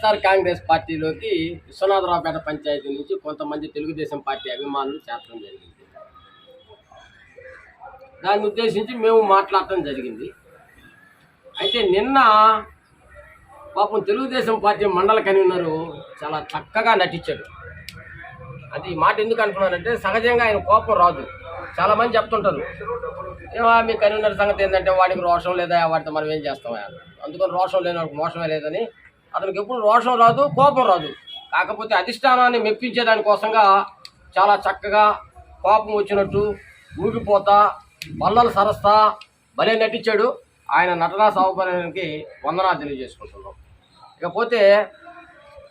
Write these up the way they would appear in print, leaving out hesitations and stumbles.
వైఎస్ఆర్ కాంగ్రెస్ పార్టీలోకి విశ్వనాథరావుపేట పంచాయతీ నుంచి కొంతమంది తెలుగుదేశం పార్టీ అభిమానులు చేరడం జరిగింది. దాన్ని ఉద్దేశించి మేము మాట్లాడటం జరిగింది. అయితే నిన్న పాపం తెలుగుదేశం పార్టీ మండల కన్వీనరు చాలా చక్కగా నటించాడు. అది ఈ మాట ఎందుకు అంటున్నానంటే, సహజంగా ఆయన కోపం రాదు. చాలామంది చెప్తుంటారు, మీ కన్వీనర్ సంగతి ఏంటంటే వాడికి రోషం లేదా, వాడితో మనం ఏం చేస్తాం, అందుకని రోషం లేని వాడికి మోసమే లేదని. అతనికి ఎప్పుడు రోషం రాదు, కోపం రాదు. కాకపోతే అధిష్టానాన్ని మెప్పించేదానికోసంగా చాలా చక్కగా కోపం వచ్చినట్టు ఊగిపోతా బల్లలు సరస్తా భలే నటించాడు. ఆయన నటనా సౌకర్యానికి వందనాలు తెలియజేసుకుంటున్నాం. ఇకపోతే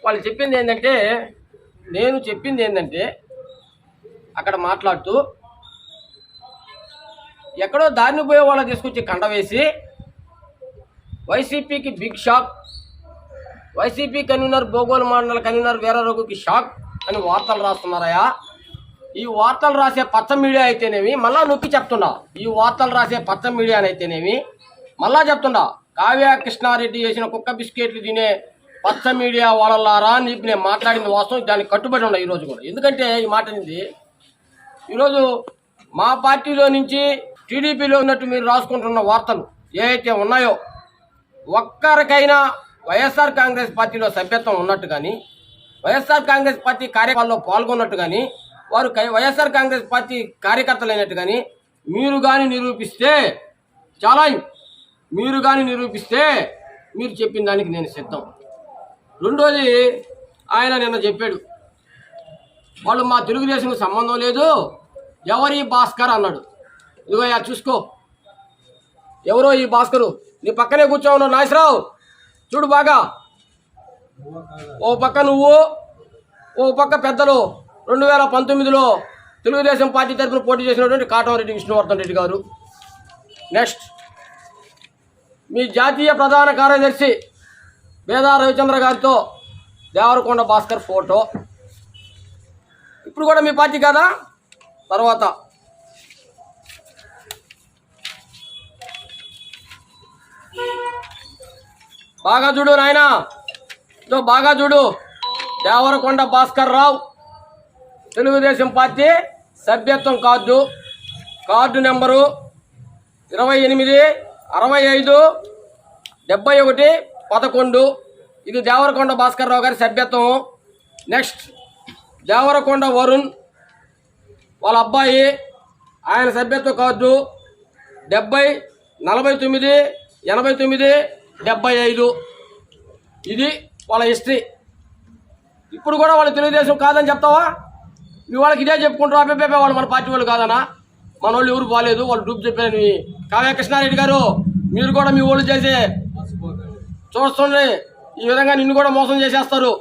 వాళ్ళు చెప్పింది ఏంటంటే, నేను చెప్పింది ఏంటంటే, అక్కడ మాట్లాడుతూ ఎక్కడో దారిని పోయే వాళ్ళని తీసుకొచ్చి కండ వేసి వైసీపీకి big shock, YCP convener Bogolu మండల కన్వీనర్ వీరరఘుకి షాక్ అని వార్తలు రాస్తున్నారయా. ఈ వార్తలు రాసే పచ్చ మీడియా అయితేనేమి, మళ్ళా నొక్కి చెప్తున్నా, ఈ వార్తలు రాసే పచ్చ మీడియానైతేనేమి మళ్ళా చెప్తున్నా, కావ్య కృష్ణారెడ్డి చేసిన కుక్క బిస్కెట్లు తినే పచ్చ మీడియా వాళ్ళలారా అని చెప్పి నేను మాట్లాడింది వాస్తవం. దానికి కట్టుబడి ఉన్నా ఈరోజు కూడా. ఎందుకంటే ఈ మాట అనేది ఈరోజు మా పార్టీలో నుంచి టీడీపీలో ఉన్నట్టు మీరు రాసుకుంటున్న వార్తలు ఏవైతే ఉన్నాయో, ఒక్కరికైనా వైఎస్ఆర్ కాంగ్రెస్ పార్టీలో సభ్యత్వం ఉన్నట్టు కానీ, వైఎస్ఆర్ కాంగ్రెస్ పార్టీ కార్యక్రమాల్లో పాల్గొన్నట్టు కానీ, వారు వైఎస్ఆర్ కాంగ్రెస్ పార్టీ కార్యకర్తలు అయినట్టు కానీ మీరు కానీ నిరూపిస్తే, చాలా మీరు కానీ నిరూపిస్తే మీరు చెప్పిన దానికి నేను సిద్ధం. రెండోది, ఆయన నిన్న చెప్పాడు, వాళ్ళు మా తెలుగుదేశంకు సంబంధం లేదు, ఎవరి భాస్కర్ అన్నాడు. ఇదిగో చూసుకో, ఎవరో ఈ భాస్కరు, నీ పక్కనే కూర్చో ఉన్నావు నాగేశ్వరరావు, చూడు బాగా. ఓ పక్క నువ్వు, ఓ పక్క పెద్దలు 2019లో తెలుగుదేశం పార్టీ తరఫున పోటీ చేసినటువంటి కాటమరెడ్డి విష్ణువర్ధన్ రెడ్డి గారు. నెక్స్ట్, మీ జాతీయ ప్రధాన కార్యదర్శి వేదా రవిచంద్ర గారితో దేవరకొండ భాస్కర్ ఫోటో. ఇప్పుడు కూడా మీ పార్టీ కదా. తర్వాత బాగా చూడు నాయనా, బాగా చూడు, దేవరకొండ భాస్కర్ రావు తెలుగుదేశం పార్టీ సభ్యత్వం కార్డు నెంబరు 28657111. ఇది దేవరకొండ భాస్కర్ రావు గారి సభ్యత్వం. నెక్స్ట్, దేవరకొండ వరుణ్ వాళ్ళ అబ్బాయి, ఆయన సభ్యత్వ కార్డు 70498975. ఇది వాళ్ళ హిస్టరీ. ఇప్పుడు కూడా వాళ్ళు తెలుగుదేశం కాదని చెప్తావా? మీ వాళ్ళకి ఇదే చెప్పుకుంటారు, అబ్బాయి వాళ్ళు మన పార్టీ వాళ్ళు కాదనా, మన వాళ్ళు ఎవరు బాగాలేదు, వాళ్ళు డూప్ చెప్పారని. కావ్య కృష్ణారెడ్డి గారు, మీరు కూడా మీ వాళ్ళు చేసే చూస్తుండే ఈ విధంగా నిన్ను కూడా మోసం చేసేస్తారు.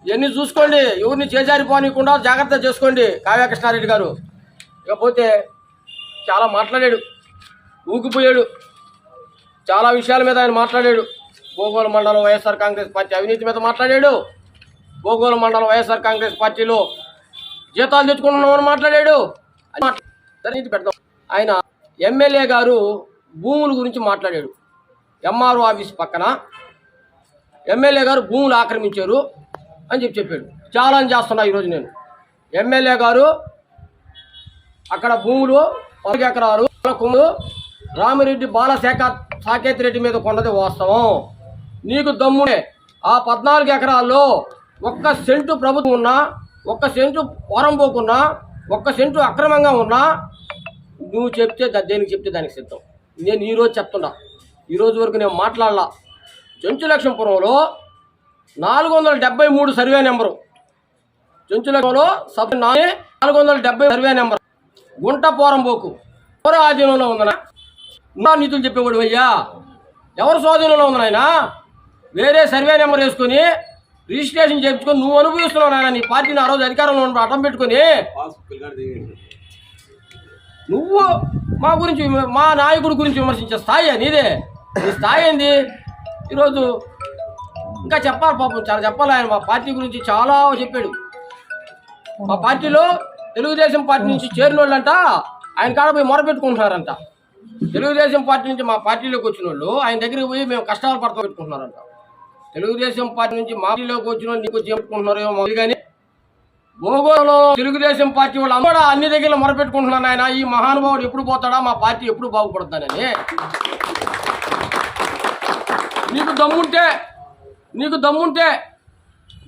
ఇవన్నీ చూసుకోండి, ఎవరిని చేజారిపోనికుండా జాగ్రత్త చేసుకోండి కావ్య కృష్ణారెడ్డి గారు. ఇకపోతే చాలా మాట్లాడాడు, ఊగిపోయాడు, చాలా విషయాల మీద ఆయన మాట్లాడాడు. బోగోలు మండలం వైఎస్ఆర్ కాంగ్రెస్ పార్టీ అవినీతి మీద మాట్లాడాడు. బోగోలు మండలం వైఎస్ఆర్ కాంగ్రెస్ పార్టీలో జీతాలు తెచ్చుకున్నామని మాట్లాడాడు. పెడతాం. ఆయన ఎమ్మెల్యే గారు భూముల గురించి మాట్లాడాడు. ఎంఆర్ఓ ఆఫీస్ పక్కన ఎమ్మెల్యే గారు భూములు ఆక్రమించారు అని చెప్పాడు. ఛాలెంజ్ చేస్తున్నా ఈరోజు నేను. ఎమ్మెల్యే గారు అక్కడ భూములు 1 ఎకరాలు రామిరెడ్డి సాకేత్ రెడ్డి మీద కొన్నది వాస్తవం. నీకు దమ్ముడే ఆ 14 ఎకరాల్లో 1 సెంటు ప్రభుత్వం ఉన్నా, 1 సెంటు వరం పోకున్నా, 1 సెంటు అక్రమంగా ఉన్నా నువ్వు చెప్తే దేనికి చెప్తే దానికి సిద్ధం. నేను ఈరోజు చెప్తున్నా, ఈరోజు వరకు నేను మాట్లాడలా. చెంచులక్ష్మపురంలో 473 సర్వే నెంబరు, చెంచులక్ష్మలో 470 సర్వే నెంబర్, గుంట పోరంబోకు ఎవరు ఆధీనంలో ఉందనా? నా నీతులు చెప్పేవాడు అయ్యా, ఎవరు స్వాధీనంలో ఉంది నాయన? వేరే సర్వే నెంబర్ వేసుకొని రిజిస్ట్రేషన్ చేయించుకొని నువ్వు అనుభవిస్తున్నావు నాయన. నీ పార్టీని ఆ రోజు అధికారంలో అడ్డం పెట్టుకొని నువ్వు మా గురించి, మా నాయకుడి గురించి విమర్శించే స్థాయి నీదే. నీ స్థాయి ఏంది? ఈరోజు ఇంకా చెప్పాలి, పాపం చాలా చెప్పాలి. ఆయన మా పార్టీ గురించి చాలా చెప్పాడు. మా పార్టీలో తెలుగుదేశం పార్టీ నుంచి చేరిన వాళ్ళంట ఆయన కాడ పోయి మొరపెట్టుకుంటున్నారంట. తెలుగుదేశం పార్టీ నుంచి మా పార్టీలోకి వచ్చిన వాళ్ళు ఆయన దగ్గరికి పోయి మేము కష్టాలు పడతా పెట్టుకుంటున్నారంట. తెలుగుదేశం పార్టీ నుంచి మాలోకి వచ్చిన నీకు చెప్పుకుంటున్నారేమో కానీ భోగోలో తెలుగుదేశం పార్టీ వాళ్ళు కూడా అన్ని దగ్గర మొరపెట్టుకుంటున్నాను ఆయన ఈ మహానుభావుడు ఎప్పుడు పోతాడా మా పార్టీ ఎప్పుడు బాగుపడుతుందని. నీకు దమ్ముంటే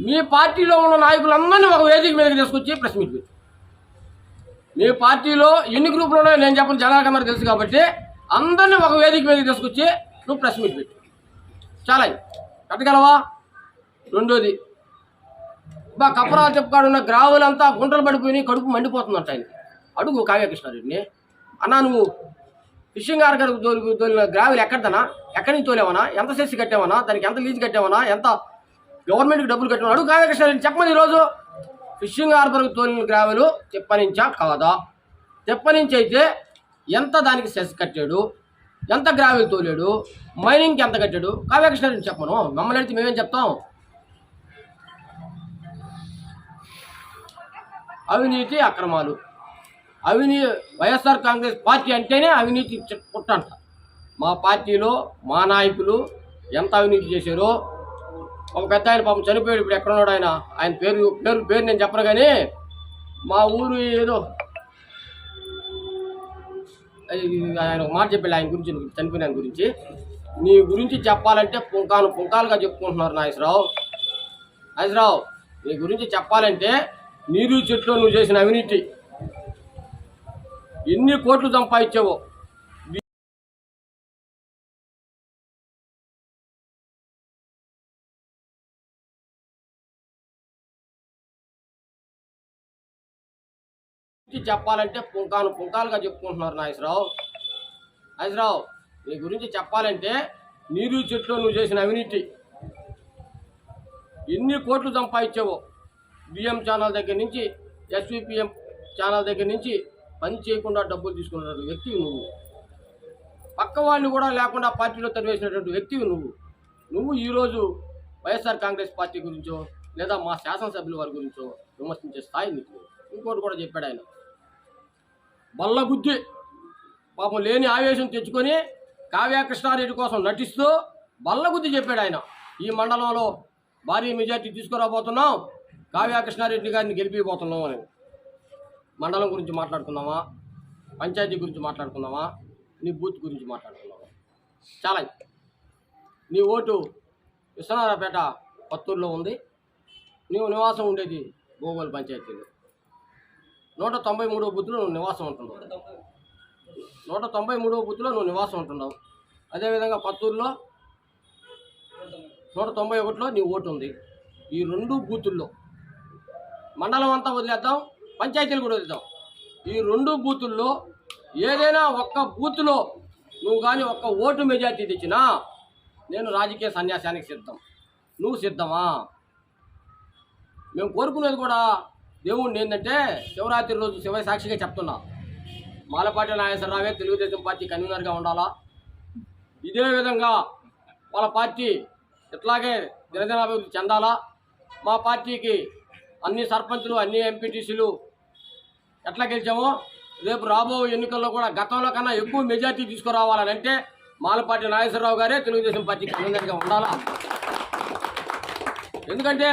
మీ పార్టీలో ఉన్న నాయకులందరినీ ఒక వేదిక మీదకి తీసుకొచ్చి ప్రెస్ మీట్ పెట్టు. మీ పార్టీలో ఎన్ని గ్రూపులు ఉన్నాయో నేను చెప్పను, జనాలకు అందరూ తెలుసు కాబట్టి అందరినీ ఒక వేదిక మీదకి తీసుకొచ్చి నువ్వు ప్రెస్ మీట్ పెట్టు. చాలా కట్టగలవా? రెండోది, కప్పరాలు చెప్పుకాడున్న గ్రావులంతా గుంటలు పడిపోయి కడుపు మండిపోతుందంట ఆయన. అడుగు కావ్యకృష్ణారెడ్డిని, అన్నా నువ్వు ఫిషింగ్ ఆర్గర్ తోలిన గ్రావులు ఎక్కడదనా, ఎక్కడి నుంచి తోలేవనా, ఎంత సెస్ కట్టావనా, దానికి ఎంత లీజు కట్టావనా, ఎంత గవర్నమెంట్కి డబ్బులు కట్టావనా అడుగు కావ్యకృష్ణారెడ్డి చెప్పమని. ఈరోజు ఫిషింగ్ హార్బర్కి తోలిన గ్రావులు తెప్పనించా కాదా, తెప్పనించి అయితే ఎంత దానికి సెస్ కట్టాడు, ఎంత గ్రావెల్ తోలాడు, మైనింగ్కి ఎంత కట్టాడు కావ్యకృష్ణారెడ్డి చెప్పను. మమ్మల్ని అడిగితే మేమేం చెప్తాం? అవినీతి అక్రమాలు, వైఎస్ఆర్ కాంగ్రెస్ పార్టీ అంటేనే అవినీతి పుట్టంట. మా పార్టీలో మా నాయకులు ఎంత అవినీతి చేశారో, ఒక పెద్ద ఆయన పాపం చనిపోయాడు, ఇప్పుడు ఎక్కడున్నాడు ఆయన పేరు నేను చెప్పను కానీ మా ఊరు ఏదో ఆయన ఒక మాట చెప్పాడు ఆయన గురించి, చనిపోయిన ఆయన గురించి. నీ గురించి చెప్పాలంటే పుంకాలుగా చెప్పుకుంటున్నారు నాగేశ్వరరావు. నీ గురించి చెప్పాలంటే నీరు చెట్లు నువ్వు చేసిన అవినీతి, ఎన్ని కోట్లు సంపాదించావో, చెప్పాలంటే పుంకాలుగా చెప్పుకుంటున్నారు నాగేశ్వరరావు. నీ గురించి చెప్పాలంటే నీరు చెట్లు నువ్వు చేసిన అవినీతి, ఎన్ని కోట్లు సంపాదించావో, బిఎం ఛానల్ దగ్గర నుంచి ఎస్విపిఎం ఛానల్ దగ్గర నుంచి పని చేయకుండా డబ్బులు తీసుకున్నటువంటి వ్యక్తివి నువ్వు. పక్క వాళ్ళు కూడా లేకుండా పార్టీలో తరివేసినటువంటి వ్యక్తివి నువ్వు ఈరోజు వైఎస్ఆర్ కాంగ్రెస్ పార్టీ గురించో లేదా మా శాసనసభ్యుల వారి గురించో విమర్శించే స్థాయి నీకు. ఇంకోటి కూడా చెప్పాడు ఆయన, బల్లగుద్ది పాపం లేని ఆవేశం తెచ్చుకొని కావ్యకృష్ణారెడ్డి కోసం నటిస్తూ బల్లగుద్ది చెప్పాడు ఆయన. ఈ మండలంలో భారీ మెజార్టీ తీసుకురాబోతున్నాం, కావ్యకృష్ణారెడ్డి గారిని గెలిపిపోతున్నాం అని. మండలం గురించి మాట్లాడుకున్నావా, పంచాయతీ గురించి మాట్లాడుకున్నావా, నీ బూత్ గురించి మాట్లాడుకున్నావా? చాలా. నీ ఓటు విశ్వనాథపేట పత్తూరులో ఉంది, నీవు నివాసం ఉండేది భోగోలు పంచాయతీలో. 193వ బూత్లో నువ్వు నివాసం ఉంటున్నావు. 193వ బూత్లో నువ్వు నివాసం ఉంటున్నావు. అదేవిధంగా పత్తూరులో 191లో నీ ఓటు ఉంది. ఈ 2 బూతుల్లో మండలం అంతా వదిలేద్దాం, పంచాయతీలు కూడా వదిలేద్దాం. ఈ 2 బూతుల్లో ఏదైనా ఒక్క బూత్లో నువ్వు కానీ ఒక్క ఓటు మెజార్టీ తెచ్చినా నేను రాజకీయ సన్యాసానికి సిద్ధం. నువ్వు సిద్ధమా? మేము కోరుకునేది కూడా దేవుణ్ణి ఏంటంటే శివరాత్రి రోజు శివ సాక్షిగా చెప్తున్నా, మాలపాటి నాగేశ్వరరావే తెలుగుదేశం పార్టీ కన్వీనర్గా ఉండాలా. ఇదే విధంగా వాళ్ళ పార్టీ ఇట్లాగే దినదినాభివృద్ధి చెందాలా. మా పార్టీకి అన్ని సర్పంచులు, అన్ని ఎంపీటీసీలు ఎట్లా గెలిచామో రేపు రాబో ఎన్నికల్లో కూడా గతంలో కన్నా ఎక్కువ మెజార్టీ తీసుకురావాలని అంటే మాలపాటి నాగేశ్వరరావు గారే తెలుగుదేశం పార్టీ కన్వీనర్గా ఉండాలా. ఎందుకంటే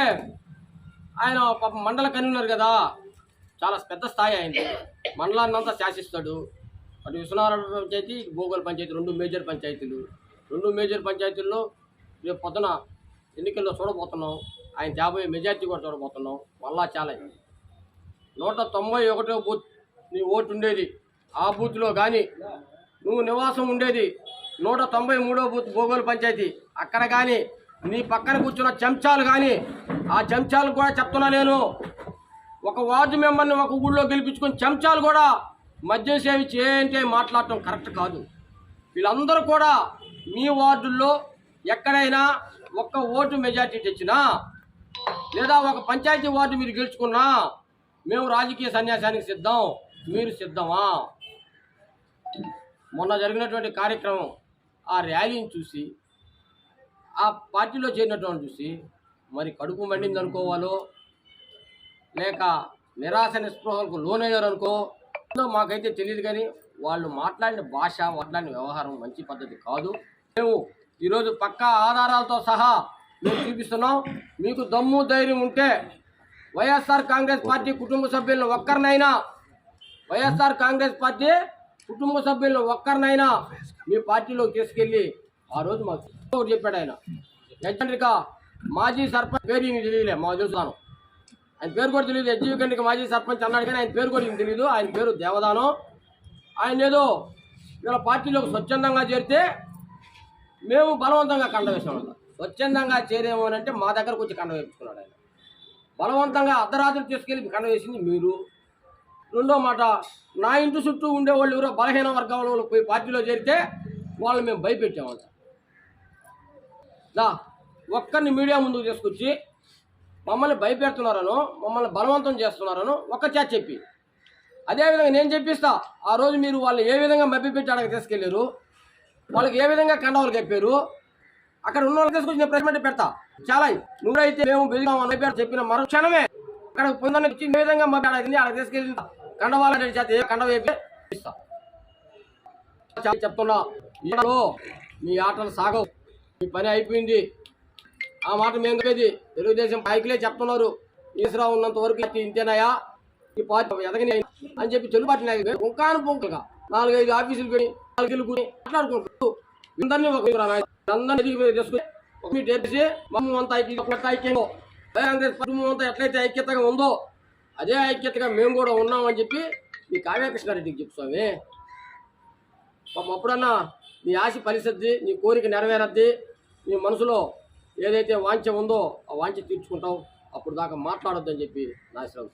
ఆయన పాపం మండల కన్వీనర్ కదా, చాలా పెద్ద స్థాయి అయింది, మండలాన్ని అంతా శాసిస్తాడు. అటు విశ్వనాథ పంచాయతీ, భోగోలు పంచాయతీ 2 మేజర్ పంచాయతీలు. 2 మేజర్ పంచాయతీల్లో రేపు పొద్దున ఎన్నికల్లో చూడబోతున్నాం, ఆయన 50 మెజార్టీ కూడా చూడబోతున్నాం. మళ్ళా చాలా 191వ బూత్ నీ ఓటు ఉండేది, ఆ బూత్లో కానీ నువ్వు నివాసం ఉండేది 193వ బూత్ భోగోలు పంచాయతీ, అక్కడ కానీ నీ పక్కన కూర్చున్న చెంచాలు కానీ, ఆ చెంచాలు కూడా చెప్తున్నా నేను, ఒక వార్డు మెంబర్ని ఒక ఊళ్ళో గెలిపించుకొని చెంచాలు కూడా మద్యం సేవించి ఏంటే మాట్లాడటం కరెక్ట్ కాదు. వీళ్ళందరూ కూడా మీ వార్డుల్లో ఎక్కడైనా ఒక్క ఓటు మెజార్టీ తెచ్చినా లేదా ఒక పంచాయతీ వార్డు మీరు గెలుచుకున్నా మేము రాజకీయ సన్యాసానికి సిద్ధం. మీరు సిద్ధమా? మొన్న జరిగినటువంటి కార్యక్రమం, ఆ ర్యాలీని చూసి, ఆ పార్టీలో చేరినటువంటి చూసి మరి కడుపు మండింది అనుకోవాలో లేక నిరాశ నిస్పృహలకు లోనయ్యారు అనుకో మాకైతే తెలియదు. కానీ వాళ్ళు మాట్లాడిన భాష, మాట్లాడిన వ్యవహారం మంచి పద్ధతి కాదు. మేము ఈరోజు పక్కా ఆధారాలతో సహా మేము చూపిస్తున్నాం. మీకు దమ్ము ధైర్యం ఉంటే వైఎస్ఆర్ కాంగ్రెస్ పార్టీ కుటుంబ సభ్యులను ఒక్కరినైనా మీ పార్టీలోకి తీసుకెళ్ళి ఆ రోజు మాకు చెప్పాడు ఆయన. యజ్ఞండ్రిక మాజీ సర్పంచ్ పేరు ఈయన తెలియలే, మాకు తెలుసుతాను. ఆయన పేరు కూడా తెలియదు. యజ్ఞండ్రిక మాజీ సర్పంచ్ అన్నాడు కానీ ఆయన పేరు కూడా ఈయన తెలియదు. ఆయన పేరు దేవదానం. ఆయన ఏదో వీళ్ళ పార్టీలోకి స్వచ్ఛందంగా చేరితే మేము బలవంతంగా కండ వేసాం. స్వచ్ఛందంగా చేరేమో అని అంటే మా దగ్గరకు వచ్చి కండ వేపించుకున్నాడు ఆయన. బలవంతంగా అర్ధరాత్రి తీసుకెళ్ళి కండ వేసింది మీరు. రెండో మాట, నా ఇంటి చుట్టూ ఉండేవాళ్ళు ఎవరో బలహీన వర్గాల వాళ్ళు పోయి పార్టీలో చేరితే వాళ్ళు మేము భయపెట్టామంట. ఒక్కరిని మీడియా ముందుకు తీసుకొచ్చి మమ్మల్ని భయపెడుతున్నారనో మమ్మల్ని బలవంతం చేస్తున్నారనో ఒక్క చేత చెప్పి, అదేవిధంగా నేను చెప్పిస్తా. ఆ రోజు మీరు వాళ్ళని ఏ విధంగా మభ్యపెట్టి అక్కడికి తీసుకెళ్ళారు, వాళ్ళకి ఏ విధంగా కండవాళ్ళు చెప్పారు, అక్కడ ఉన్న వాళ్ళకి తీసుకొచ్చి నేను ప్రెస్ మీట్ పెడతా. చాలా నువ్వైతే మేము బెదిరిగామని చెప్పిన మరుక్షణమే అక్కడ పొందని వచ్చి ఏ విధంగా మభ్యడింది అక్కడ తీసుకెళ్ళి కండవాళ్ళ చేత ఏ కండ వేపి ఇస్తా చెప్తున్నా. మీ ఆటలు సాగవు, మీ పని అయిపోయింది. ఆ మాట మేము చెప్పేది తెలుగుదేశం నాయకులే చెప్తున్నారు. ఈశ్వరావు ఉన్నంత వరకు ఇంతేనాయా ఈ పార్టీ ఎదగని అని చెప్పి తెలుగు పార్టీ నాయకులు పుంకాను పుంకలుగా 4-5 ఆఫీసులు పెట్టి 4 ఇళ్ళు కూడి మాట్లాడుకుంటూ అందరినీ తీసుకుని మమ్మల్ని అంతా ఐక్యంగా కాంగ్రెస్ కుటుంబం అంతా ఎట్లయితే ఐక్యతగా ఉందో అదే ఐక్యతగా మేము కూడా ఉన్నామని చెప్పి మీ కావ్యకృష్ణారెడ్డికి చెప్పు స్వామి. పాపం అప్పుడన్నా నీ ఆశ ఫలిసద్ది, నీ కోరిక నెరవేరద్ది, నీ మనసులో ఏదైతే వాంఛ ఉందో ఆ వాంఛ తీర్చుకుంటావు. అప్పుడు దాకా మాట్లాడొద్దని చెప్పి నా శ్రమ